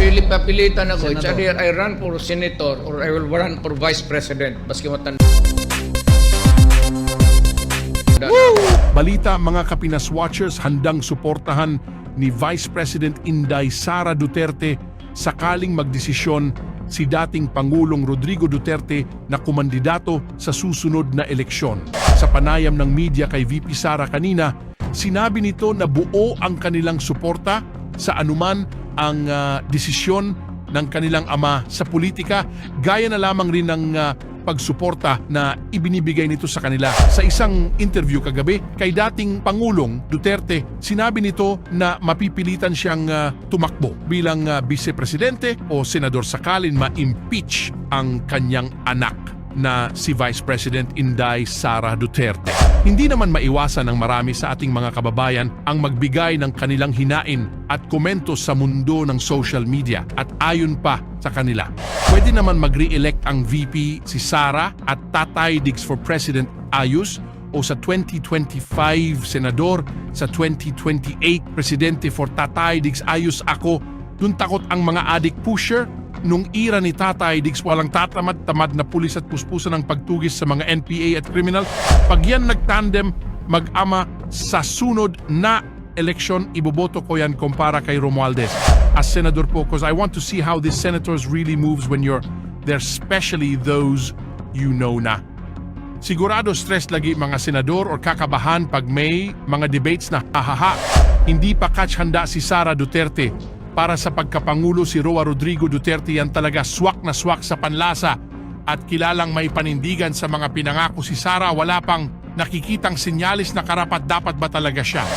Papilitan ako. It's Senador. either I run for senator or I will run for vice president. Baski matanda. Balita mga Kapinas Watchers, handang suportahan ni Vice President Inday Sara Duterte sakaling magdesisyon si dating Pangulong Rodrigo Duterte na kumandidato sa susunod na eleksyon. Sa panayam ng media kay VP Sara kanina, sinabi nito na buo ang kanilang suporta sa anuman ang desisyon ng kanilang ama sa politika, gaya na lamang rin ng pagsuporta na ibinibigay nito sa kanila. Sa isang interview kagabi kay dating Pangulong Duterte, sinabi nito na mapipilitan siyang tumakbo bilang vice-presidente o senador sakalin ma-impeach ang kanyang anak na si Vice President Inday Sara Duterte. Hindi naman maiwasan ng marami sa ating mga kababayan ang magbigay ng kanilang hinain at komento sa mundo ng social media at ayon pa sa kanila. Pwede naman mag-re-elect ang VP si Sara at Tatay Diggs for President ayos o sa 2025 senador, sa 2028 presidente for Tatay Diggs ayos ako. Dun takot ang mga addict pusher. Nung ira ni Tatay Diggs, walang tatamad-tamad na pulis at puspusan ng pagtugis sa mga NPA at criminal. Pag yan nagtandem, mag-ama sa sunod na eleksyon, iboboto ko yan kumpara kay Romualdez as senador po, because I want to see how these senators really moves when they're especially those you know na. Sigurado stress lagi mga senador or kakabahan pag may mga debates na hahaha. Hindi pa catch handa si Sara Duterte para sa pagkapangulo. Si Roa Rodrigo Duterte yan talaga swak na swak sa panlasa at kilalang may panindigan sa mga pinangako si Sara. Wala pang nakikitang sinyalis na karapat dapat ba talaga siya.